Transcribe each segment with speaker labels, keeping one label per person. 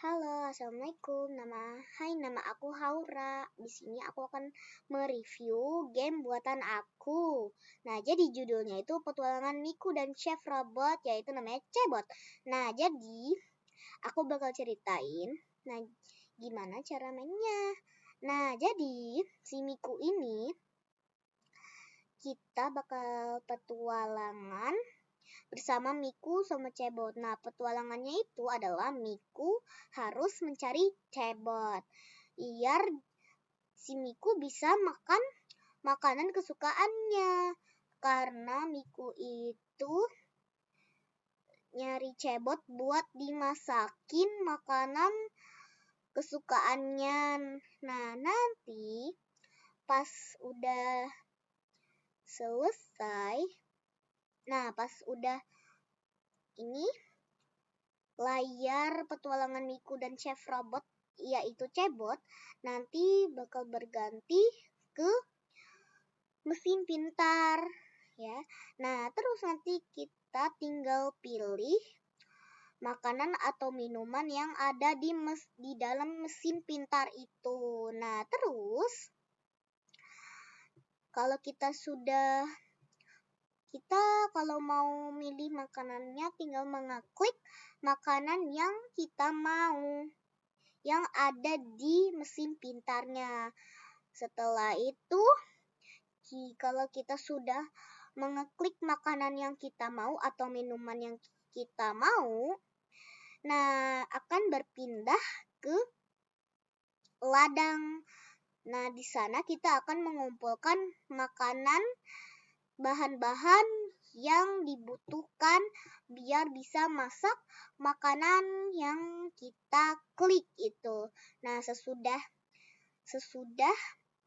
Speaker 1: Halo, assalamualaikum. Nama aku Haura. Di sini aku akan mereview game buatan aku. Nah, jadi judulnya itu Petualangan Miku dan Chef Robot, yaitu namanya Cebot. Nah, jadi aku bakal ceritain. Nah, gimana cara mainnya? Nah, jadi si Miku ini kita bakal petualangan bersama Miku sama Cebot. Nah, petualangannya itu adalah Miku harus mencari Cebot biar si Miku bisa makan makanan kesukaannya. Karena Miku itu nyari Cebot buat dimasakin makanan kesukaannya. Nah, nanti pas udah selesai, pas udah ini layar petualangan Miku dan Chef Robot, yaitu Cebot, nanti bakal berganti ke mesin pintar, ya. Nah, terus nanti kita tinggal pilih makanan atau minuman yang ada di dalam mesin pintar itu. Nah, terus kalau kalau mau milih makanannya tinggal mengeklik makanan yang kita mau yang ada di mesin pintarnya. Setelah itu, kalau kita sudah mengeklik makanan yang kita mau atau minuman yang kita mau, nah akan berpindah ke ladang. Nah, di sana kita akan mengumpulkan bahan-bahan yang dibutuhkan biar bisa masak makanan yang kita klik itu. Nah, sesudah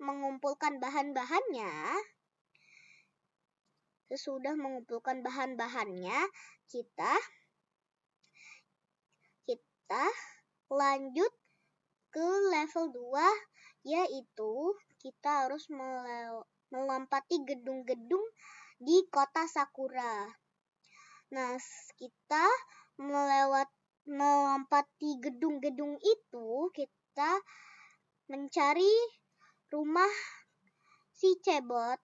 Speaker 1: mengumpulkan bahan-bahannya, kita lanjut ke level 2, yaitu kita harus melompati gedung-gedung di kota Sakura. Nah, kita melompati gedung-gedung itu, kita mencari rumah si Cebot.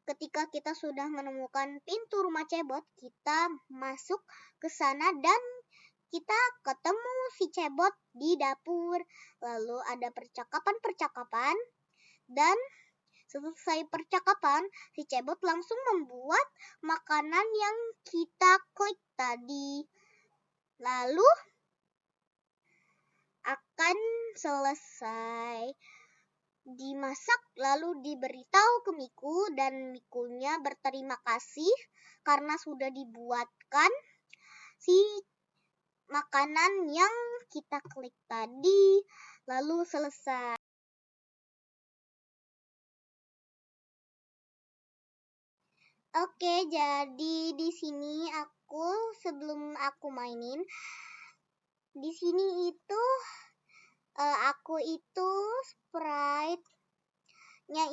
Speaker 1: Ketika kita sudah menemukan pintu rumah Cebot, kita masuk ke sana dan kita ketemu si Cebot di dapur. Lalu ada percakapan dan selesai percakapan, si Cebot langsung membuat makanan yang kita klik tadi. Lalu akan selesai dimasak, lalu diberitahu ke Miku, dan Mikunya berterima kasih karena sudah dibuatkan si makanan yang kita klik tadi. Lalu selesai. Oke, jadi di sini sebelum aku mainin, di sini itu aku itu sprite-nya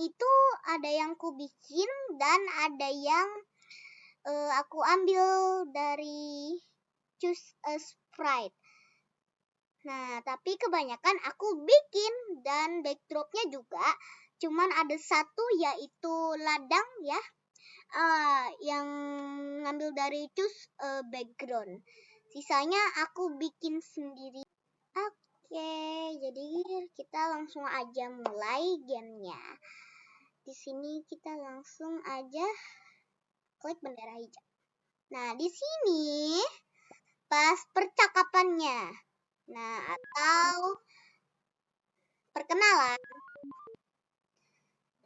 Speaker 1: itu ada yang ku bikin dan ada yang aku ambil dari Choose a Sprite. Nah, tapi kebanyakan aku bikin dan backdropnya juga cuman ada satu, yaitu ladang ya. Yang ngambil dari Choose background. Sisanya aku bikin sendiri. Oke, jadi kita langsung aja mulai gamenya. Di sini kita langsung aja klik bendera hijau. Nah, di sini pas percakapannya. Nah, atau perkenalan.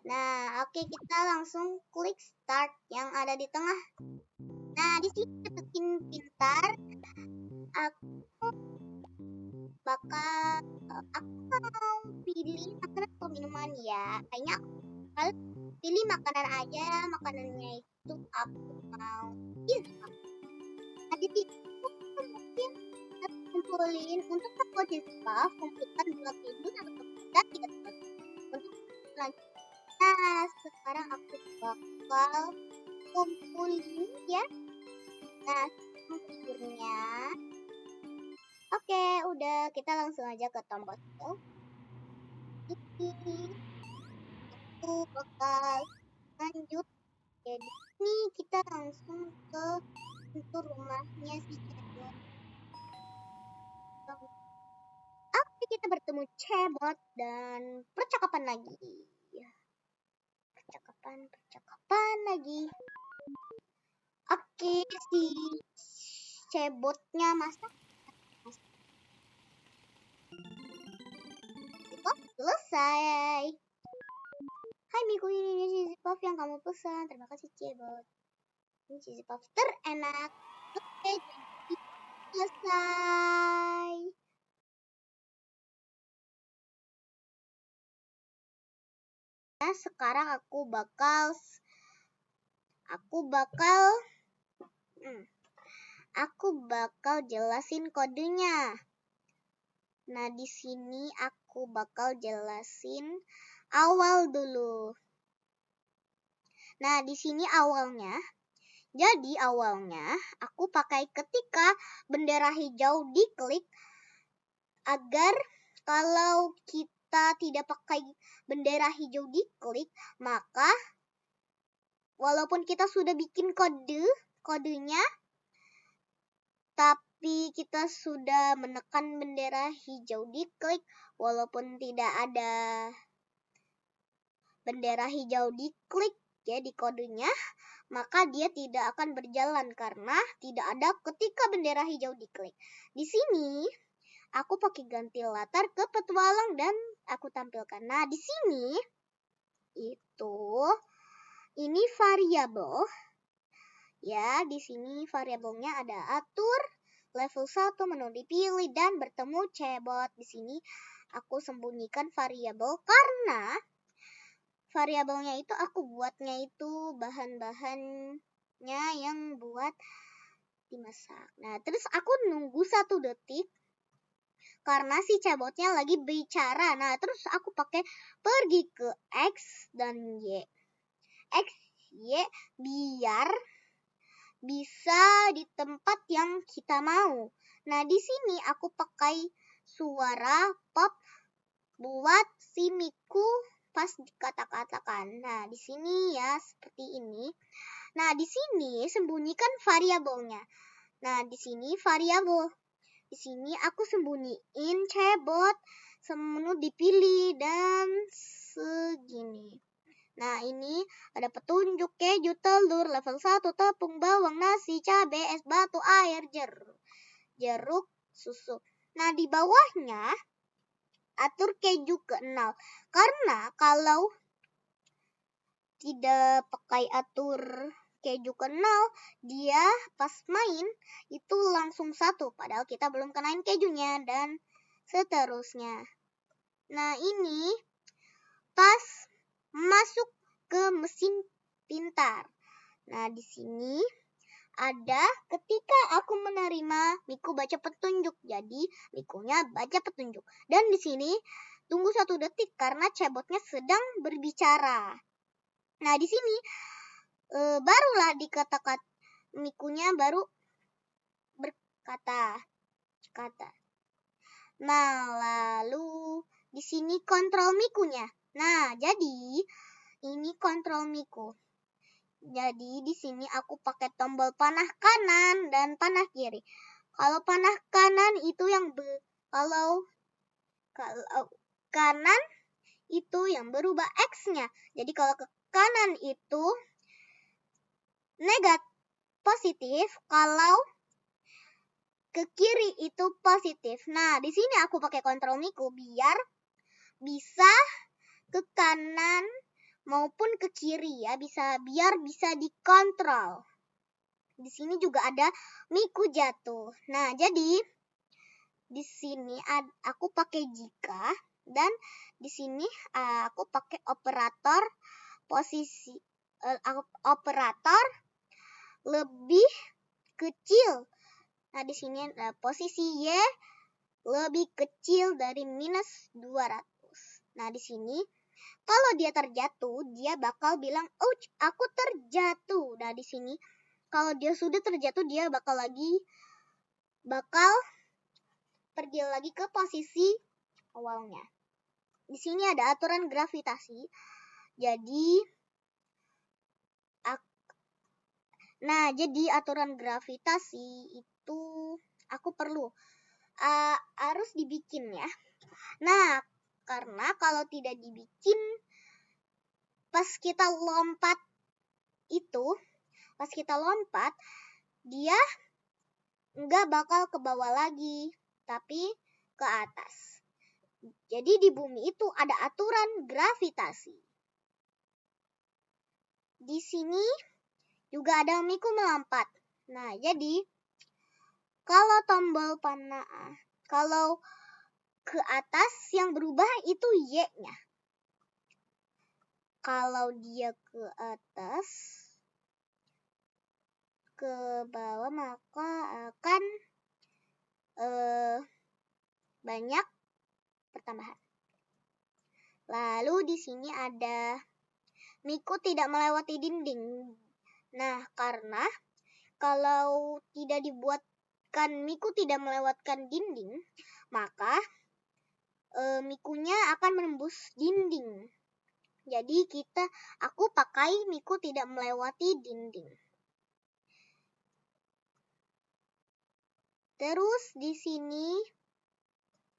Speaker 1: Nah, oke, kita langsung klik start yang ada di tengah. Nah, di sini ketukin pintar. Aku mau pilih makanan atau minuman ya. Kayaknya aku pilih makanan aja. Makanannya itu aku mau pilih. Nah, di sini mungkin kumpulin untuk terkumpulin buff, kumpulkan 2.000 sampai kemudian 3 untuk lanjut. Nah, sekarang aku bakal kumpulin ya. Nah, tidurnya. Oke, udah, kita langsung aja ke tombol skill. Ini aku bakal lanjut. Jadi ini kita langsung ke pintu rumahnya si Cebot. Oke, kita bertemu Cebot dan percakapan lagi. Percakapan lagi. Oke, si Cebotnya masak. Oh, selesai. Hai Miku, ini cheesy puff yang kamu pesan. Terima kasih Cebot. Ini cheesy puff terenak. Oke, jadi selesai. Nah, sekarang aku bakal jelasin kodenya. Nah, di sini aku bakal jelasin awal dulu. Nah, di sini awalnya. Jadi awalnya aku pakai ketika bendera hijau diklik agar kalau kita tidak pakai bendera hijau diklik, maka walaupun kita sudah bikin kodenya, tapi kita sudah menekan bendera hijau diklik, walaupun tidak ada bendera hijau diklik ya di kodenya, maka dia tidak akan berjalan karena tidak ada ketika bendera hijau diklik. Di sini aku pakai ganti latar ke petualang dan aku tampilkan. Nah, di sini ini variabel. Ya, di sini variabelnya ada atur, level 1 menu dipilih dan bertemu Cebot. Di sini aku sembunyikan variabel karena variabelnya itu aku buatnya itu bahan-bahannya yang buat dimasak. Nah, terus aku nunggu 1 detik karena si Cebotnya lagi bicara. Nah, terus aku pakai pergi ke X dan Y. X, Y biar bisa di tempat yang kita mau. Nah, di sini aku pakai suara pop buat si Miku pas dikata-katakan. Nah, di sini ya seperti ini. Nah, di sini sembunyikan variabelnya. Nah, di sini variabel. Di sini aku sembunyiin Cebot, menu dipilih dan segini. Nah, ini ada petunjuk keju, telur, level 1, tepung, bawang, nasi, cabai, es batu, air, jeruk, susu. Nah, di bawahnya atur keju ke 0. Karena kalau tidak pakai atur keju ke 0, dia pas main itu langsung 1. Padahal kita belum kenain kejunya dan seterusnya. Nah, ini pas masuk ke mesin pintar. Nah, di sini ada ketika aku menerima Miku baca petunjuk. Jadi, Mikunya baca petunjuk. Dan di sini tunggu 1 detik karena Cebotnya sedang berbicara. Nah, di sini barulah dikatakan Mikunya baru berkata. Nah, lalu di sini kontrol Mikunya. Nah, jadi ini kontrol Miku. Jadi di sini aku pakai tombol panah kanan dan panah kiri. Kalau panah kanan itu yang kalau kanan itu yang berubah X-nya. Jadi kalau ke kanan itu negatif positif, kalau ke kiri itu positif. Nah, di sini aku pakai kontrol Miku biar bisa ke kanan maupun ke kiri ya, biar bisa dikontrol. Di sini juga ada Miku jatuh. Nah, jadi di sini aku pakai jika dan di sini aku pakai operator posisi operator lebih kecil. Nah, di sini ada posisi Y lebih kecil dari minus 200. Nah, di sini kalau dia terjatuh, dia bakal bilang, "Ouch, aku terjatuh." Nah, di sini kalau dia sudah terjatuh, dia bakal pergi lagi ke posisi awalnya. Di sini ada aturan gravitasi. Jadi aturan gravitasi itu aku perlu harus dibikin ya. Nah, karena kalau tidak dibikin, pas kita lompat, dia nggak bakal ke bawah lagi, tapi ke atas. Jadi di bumi itu ada aturan gravitasi. Di sini juga ada Miku melompat. Nah, jadi kalau tombol panah, kalau ke atas yang berubah itu Y-nya. Kalau dia ke atas, ke bawah, maka akan banyak pertambahan. Lalu di sini ada Miku tidak melewati dinding. Nah, karena kalau tidak dibuatkan Miku tidak melewatkan dinding, maka Mikunya akan menembus dinding. Jadi aku pakai Miku tidak melewati dinding. Terus di sini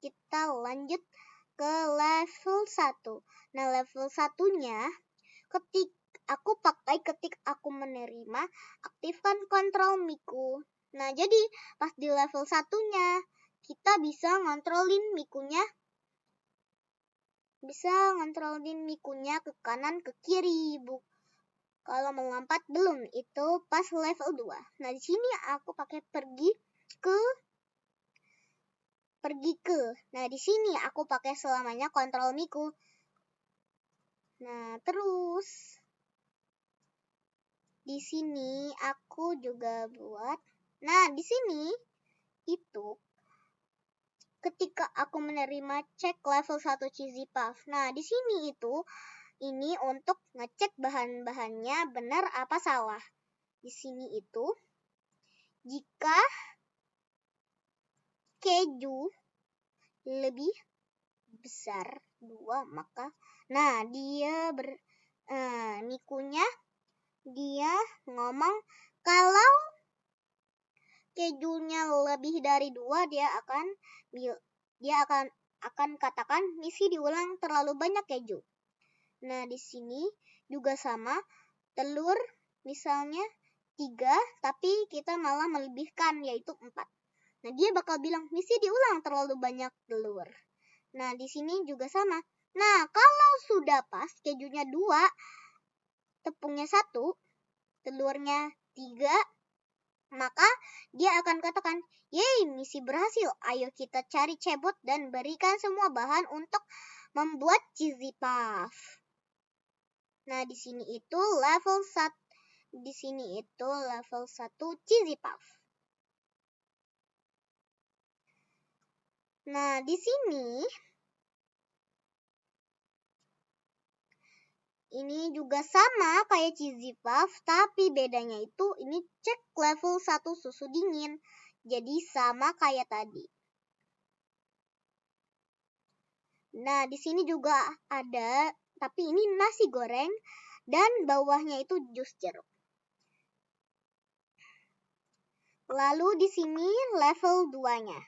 Speaker 1: kita lanjut ke level 1. Nah, level 1-nya ketik aku menerima, aktifkan kontrol Miku. Nah, jadi pas di level 1-nya kita bisa ngontrolin Mikunya ke kanan ke kiri, Bu. Kalau melompat belum, itu pas level 2. Nah, di sini aku pakai pergi ke. Nah, di sini aku pakai selamanya kontrol Miku. Nah, terus di sini aku juga buat. Nah, di sini itu ketika aku menerima cek level 1 Cheesy Puff. Nah, di sini ini untuk ngecek bahan-bahannya benar apa salah. Di sini itu jika keju lebih besar 2, maka Mikunya dia ngomong kalau kejunya lebih dari 2, dia akan katakan misi diulang terlalu banyak keju. Nah, di sini juga sama, telur misalnya 3, tapi kita malah melebihkan yaitu 4. Nah, dia bakal bilang misi diulang terlalu banyak telur. Nah, di sini juga sama. Nah, kalau sudah pas kejunya 2, tepungnya 1, telurnya 3, maka dia akan katakan, "Yeay, misi berhasil. Ayo kita cari cebot dan berikan semua bahan untuk membuat Cheesy Puff." Nah, di sini itu level 1 Cheesy Puff. Nah, di sini ini juga sama kayak Cheesy Puff, tapi bedanya itu ini cek level 1 susu dingin. Jadi sama kayak tadi. Nah, di sini juga ada, tapi ini nasi goreng dan bawahnya itu jus jeruk. Lalu di sini level 2-nya.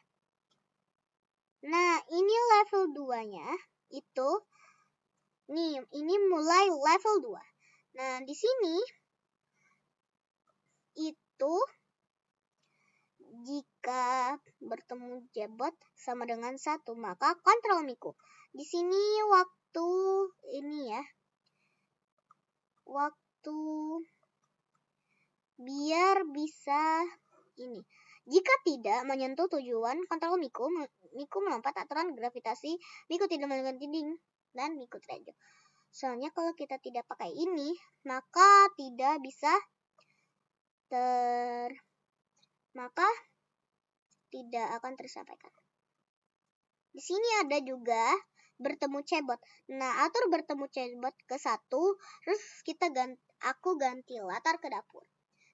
Speaker 1: Nah, ini level 2-nya itu ini mulai level 2. Nah, di sini itu jika bertemu jebot sama dengan 1, maka kontrol Miku. Di sini waktu biar bisa ini. Jika tidak menyentuh tujuan, kontrol Miku melompat aturan gravitasi, Miku tidak melewati dinding, dan Miku terjatuh. Soalnya kalau kita tidak pakai ini, maka tidak bisa tidak akan tersampaikan. Di sini ada juga bertemu cebot. Nah, atur bertemu cebot ke 1, terus aku ganti latar ke dapur.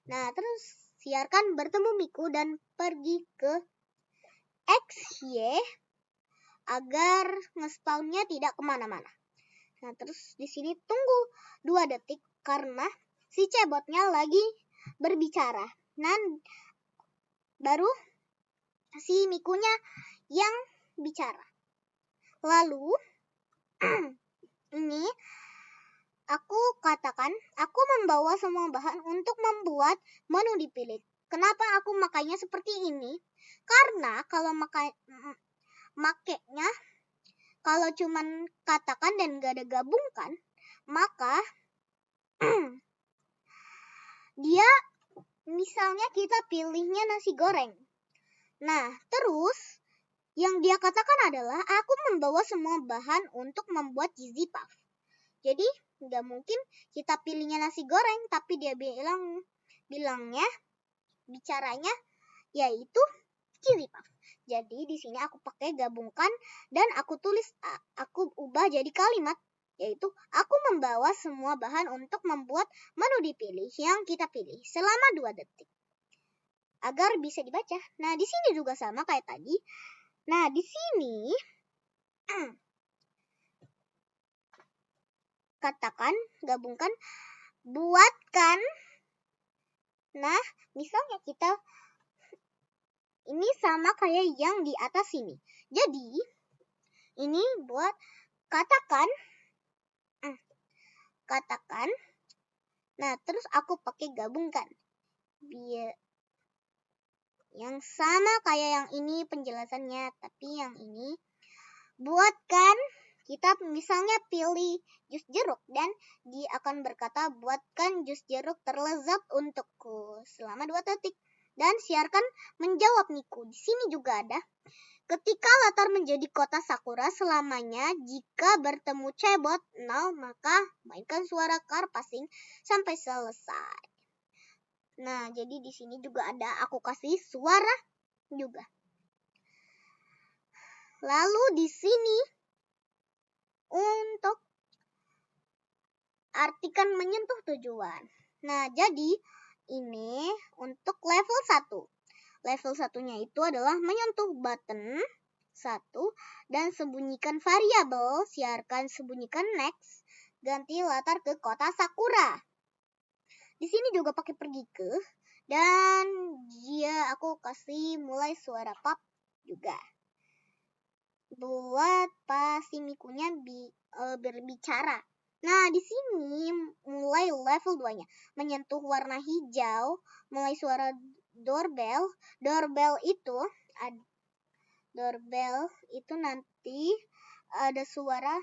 Speaker 1: Nah, terus siarkan bertemu Miku dan pergi ke XY agar nge-spawnnya tidak kemana-mana. Nah, terus di sini tunggu 2 detik karena si cebotnya lagi berbicara. Nah, baru si Mikunya yang bicara. Lalu ini aku katakan, aku membawa semua bahan untuk membuat menu dipilih. Kenapa aku makainya seperti ini? Karena kalau makainya kalau cuman katakan dan gak ada gabungkan, maka dia misalnya kita pilihnya nasi goreng. Nah, terus yang dia katakan adalah aku membawa semua bahan untuk membuat cheesy puff. Jadi nggak mungkin kita pilihnya nasi goreng, tapi dia bilangnya bicaranya yaitu cheesy puff. Jadi di sini aku pakai gabungkan dan aku ubah jadi kalimat, yaitu aku membawa semua bahan untuk membuat menu dipilih yang kita pilih selama 2 detik agar bisa dibaca. Nah, di sini juga sama kayak tadi. Nah, di sini katakan, gabungkan, buatkan. Nah, misalnya kita ini sama kayak yang di atas sini. Jadi, ini buat katakan. Nah, terus aku pakai gabungkan. Biar yang sama kayak yang ini penjelasannya, tapi yang ini buatkan. Kita misalnya pilih jus jeruk dan dia akan berkata buatkan jus jeruk terlezat untukku selama 2 detik. Dan siarkan menjawab Miku. Di sini juga ada. Ketika latar menjadi kota Sakura selamanya, jika bertemu cebot 0, maka mainkan suara car passing sampai selesai. Nah, jadi di sini juga ada aku kasih suara juga. Lalu di sini untuk artikan menyentuh tujuan. Nah, jadi ini untuk level 1. Level 1-nya itu adalah menyentuh button 1 dan sembunyikan variabel, siarkan sembunyikan next, ganti latar ke kota Sakura. Di sini juga pakai pergi ke dan aku kasih mulai suara pop juga. Buat pas si Mikunya berbicara. Nah, di sini mulai level 2-nya. Menyentuh warna hijau, mulai suara doorbell. Doorbell itu nanti ada suara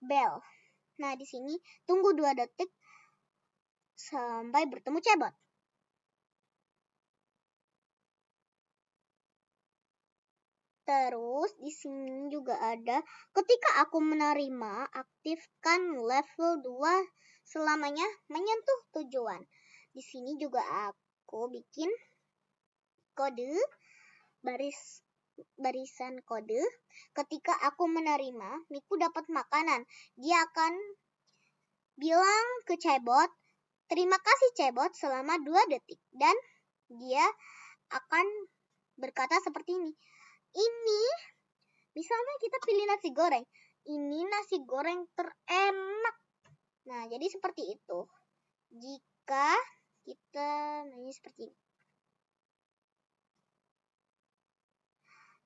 Speaker 1: bell. Nah, di sini tunggu 2 detik sampai bertemu cebot. Terus di sini juga ada ketika aku menerima, aktifkan level 2 selamanya menyentuh tujuan. Di sini juga aku bikin kode barisan kode. Ketika aku menerima, Miku dapat makanan. Dia akan bilang ke cebot, terima kasih cebot selama 2 detik dan dia akan berkata seperti ini. Ini, misalnya kita pilih nasi goreng. Ini nasi goreng terenak. Nah, jadi seperti itu. Jika kita nanya seperti ini.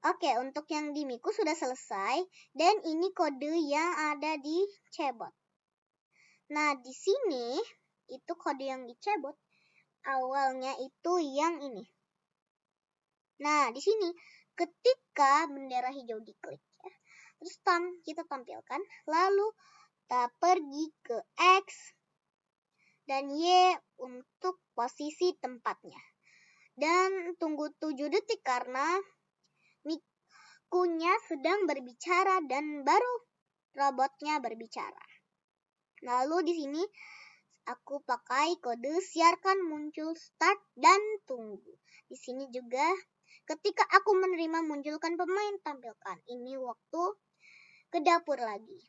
Speaker 1: Oke, untuk yang di Miku sudah selesai. Dan ini kode yang ada di cebot. Nah, di sini itu kode yang di cebot. Awalnya itu yang ini. Nah, di sini ketika bendera hijau diklik ya. Terus kita tampilkan, lalu kita pergi ke X dan Y untuk posisi tempatnya. Dan tunggu 7 detik karena Mikunya sedang berbicara dan baru robotnya berbicara. Lalu di sini aku pakai kode siarkan muncul start dan tunggu. Di sini juga ketika aku menerima munculkan pemain tampilkan. Ini waktu ke dapur lagi.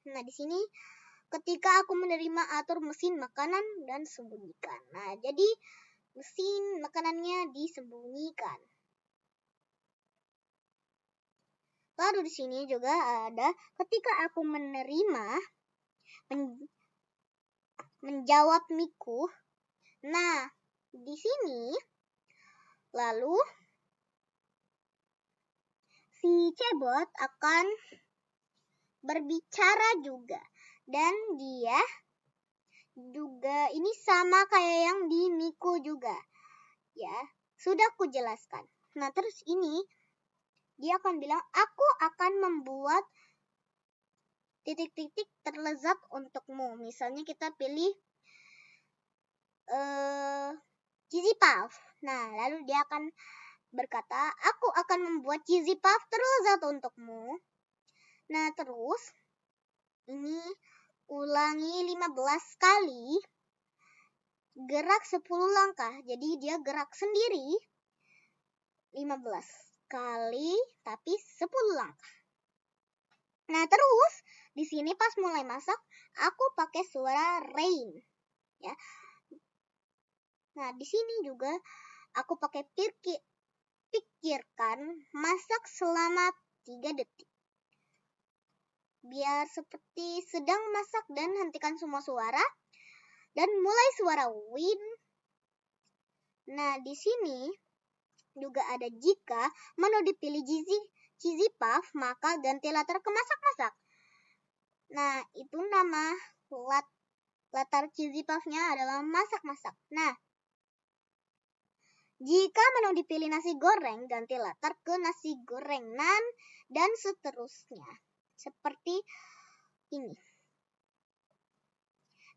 Speaker 1: Nah, di sini ketika aku menerima atur mesin makanan dan sembunyikan. Nah, jadi mesin makanannya disembunyikan. Lalu di sini juga ada ketika aku menjawab Miku. Nah, di sini lalu si Cebot akan berbicara juga. Dan dia juga ini sama kayak yang di Miku juga. Ya, sudah ku jelaskan. Nah, terus ini dia akan bilang, aku akan membuat titik-titik terlezat untukmu. Misalnya kita pilih cheesy puff. Nah, lalu dia akan berkata, aku akan membuat cheesy puff terlezat untukmu. Nah, terus ini ulangi 15 kali. Gerak 10 langkah. Jadi dia gerak sendiri 15 kali tapi 10 langkah. Nah, terus di sini pas mulai masak aku pakai suara rain, ya. Nah, di sini juga aku pakai pikirkan masak selama 3 detik. Biar seperti sedang masak dan hentikan semua suara dan mulai suara win. Nah, di sini juga ada jika menu dipilih cheesy puff, maka ganti latar ke masak-masak. Nah, itu nama latar cheesy puffnya adalah masak-masak. Nah, jika menu dipilih nasi goreng, ganti latar ke nasi gorengan dan seterusnya. Seperti ini.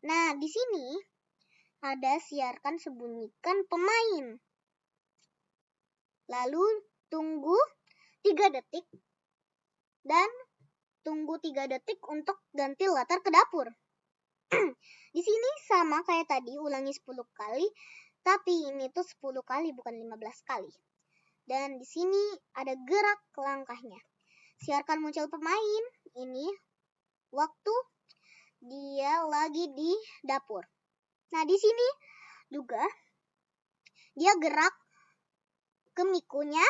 Speaker 1: Nah, di sini ada siarkan sembunyikan pemain. Lalu tunggu 3 detik dan tunggu 3 detik untuk ganti latar ke dapur. Di sini sama kayak tadi, ulangi 10 kali, tapi ini tuh 10 kali bukan 15 kali. Dan di sini ada gerak langkahnya. Siarkan muncul pemain, ini waktu dia lagi di dapur. Nah, di sini juga dia gerak ke Mikunya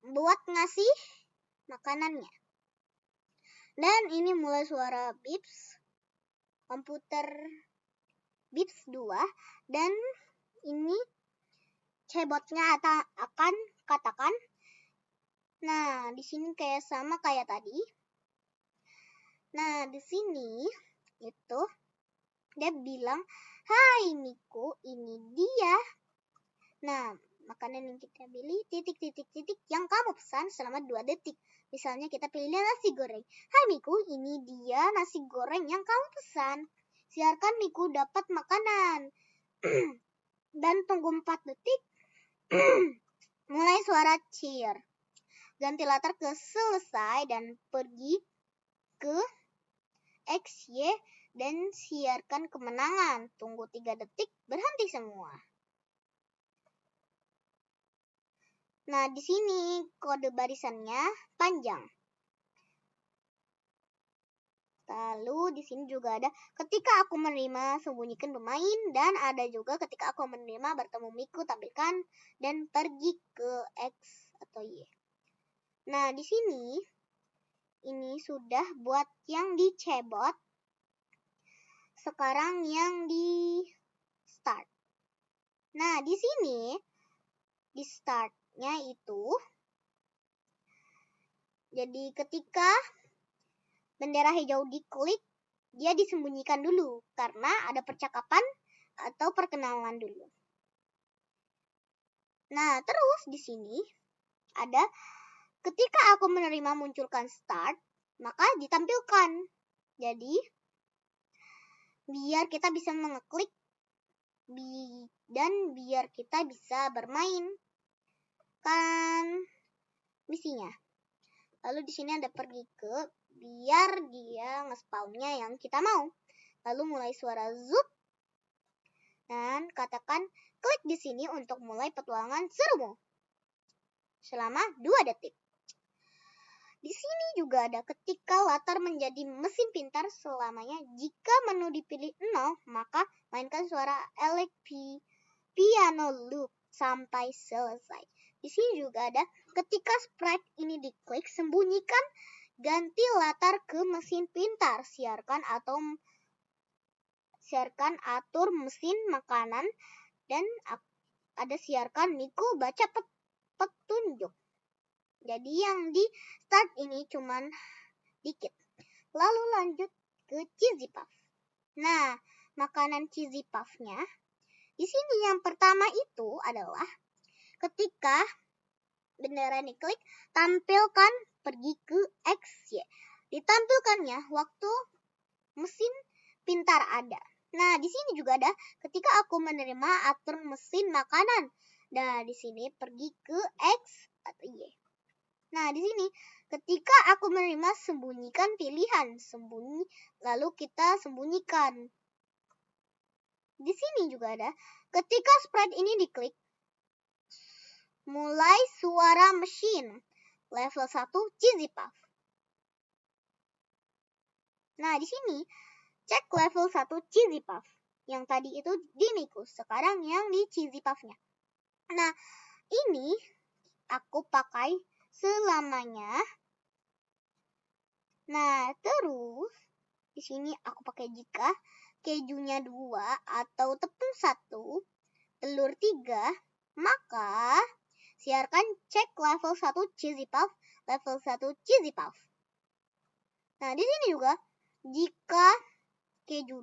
Speaker 1: buat ngasih makanannya. Dan ini mulai suara bips, komputer bips 2, dan ini Cebotnya akan katakan, nah di sini kayak sama kayak tadi. Nah, di sini itu dia bilang, hai Miku, ini dia. Nah, makanan yang kita pilih titik-titik-titik yang kamu pesan selama 2 detik. Misalnya kita pilih nasi goreng. Hai Miku, ini dia nasi goreng yang kamu pesan. Siarkan Miku dapat makanan. Dan tunggu 4 detik. Mulai suara cheer. Ganti latar ke selesai dan pergi ke XY dan siarkan kemenangan. Tunggu 3 detik, berhenti semua. Nah, di sini kode barisannya panjang. Lalu di sini juga ada ketika aku menerima sembunyikan pemain, dan ada juga ketika aku menerima bertemu Miku tampilkan dan pergi ke X atau Y. Nah, di sini ini sudah buat yang di Cebot. Sekarang yang di start. Nah, di sini di startnya itu jadi ketika bendera hijau diklik, dia disembunyikan dulu karena ada percakapan atau perkenalan dulu. Nah, terus di sini ada ketika aku menerima munculkan start, maka ditampilkan. Jadi, biar kita bisa mengeklik dan biar kita bisa bermain kan misinya. Lalu di sini ada pergi ke biar dia nge-spawnnya yang kita mau. Lalu mulai suara zup dan katakan klik di sini untuk mulai petualangan serumu selama 2 detik. Di sini juga ada ketika latar menjadi mesin pintar selamanya. Jika menu dipilih 0, maka mainkan suara piano loop sampai selesai. Di sini juga ada, ketika sprite ini diklik, sembunyikan ganti latar ke mesin pintar. Siarkan atur mesin makanan, dan ada siarkan Nico baca petunjuk. Jadi yang di start ini cuman dikit. Lalu lanjut ke cheesy puff. Nah, makanan cheesy puffnya di sini yang pertama itu adalah ketika bendera diklik, tampilkan pergi ke XY. Ditampilkannya waktu mesin pintar ada. Nah, di sini juga ada ketika aku menerima atur mesin makanan. Nah, di sini pergi ke X atau Y. Nah, di sini ketika aku menerima sembunyikan pilihan, lalu kita sembunyikan. Di sini juga ada ketika sprite ini diklik, mulai suara mesin level 1 cheesy puff. Nah, di sini cek level 1 cheesy puff. Yang tadi itu di Nico, sekarang yang di cheesy puffnya. Nah, ini aku pakai selamanya. Nah, terus di sini aku pakai jika kejunya 2 atau tepung 1, telur 3, maka siarkan cek level 1 cheesy puff, level 1 cheesy puff. Nah, di sini juga jika keju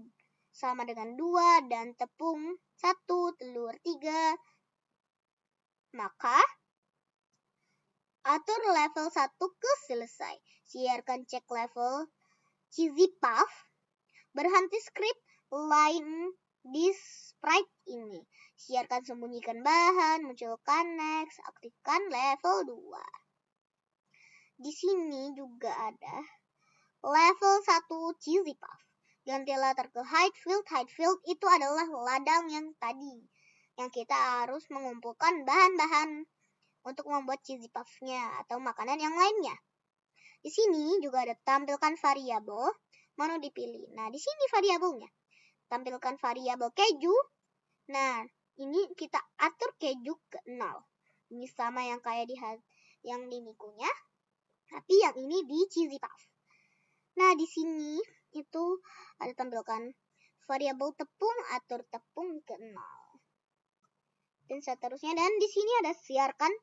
Speaker 1: sama dengan 2 dan tepung 1, telur 3, maka atur level 1 ke selesai. Siarkan cek level cheesy puff, berhenti script lain di sprite ini. Siarkan sembunyikan bahan, munculkan next, aktifkan level 2. Di sini juga ada level 1 cheesy puff. Ganti latar ke hide field. Hide field itu adalah ladang yang tadi, yang kita harus mengumpulkan bahan-bahan untuk membuat cheesy puffnya atau makanan yang lainnya. Di sini juga ada tampilkan variabel, mau dipilih. Nah, di sini variabelnya. Tampilkan variabel keju. Nah, ini kita atur keju ke 0. Ini sama yang kayak yang di Nico-nya, tapi yang ini di cheesy puff. Nah, di sini itu ada tampilkan variabel tepung, atur tepung ke 0. Dan seterusnya. Dan di sini ada siarkan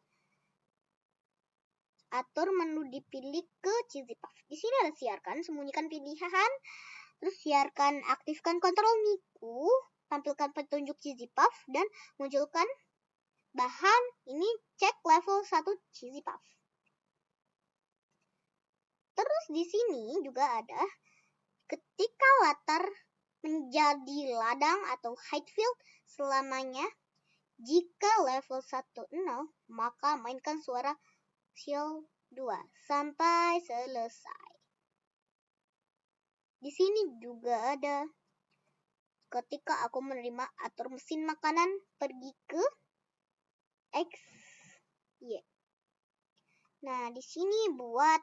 Speaker 1: atur menu dipilih ke cheesy puff. Di sini ada siarkan, sembunyikan pilihan, terus siarkan aktifkan kontrol Nico, tampilkan petunjuk cheesy puff, dan munculkan bahan. Ini cek level 1 cheesy puff. Terus di sini juga ada ketika latar menjadi ladang atau hide field selamanya. Jika level 1 0, maka mainkan suara shield 2 sampai selesai. Di sini juga ada ketika aku menerima atur mesin makanan pergi ke X, Y. Nah, di sini buat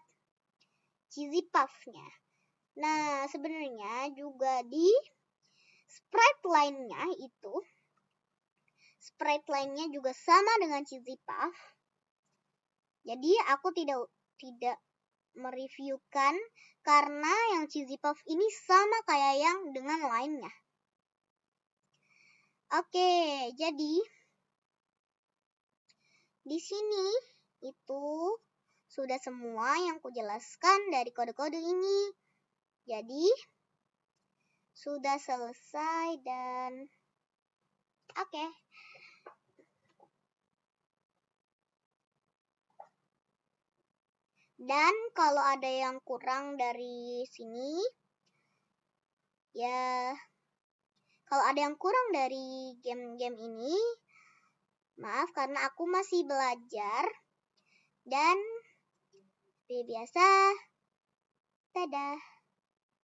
Speaker 1: cheesy puffnya. Nah, sebenarnya juga di sprite lainnya juga sama dengan cheesy puff. Jadi aku tidak mereviewkan karena yang cheesy puff ini sama kayak yang dengan lainnya. Oke, jadi di sini itu sudah semua yang kujelaskan dari kode-kode ini. Jadi sudah selesai dan oke. Dan kalau ada yang kurang dari sini, ya kalau ada yang kurang dari game-game ini, maaf karena aku masih belajar. Dan seperti biasa, dadah.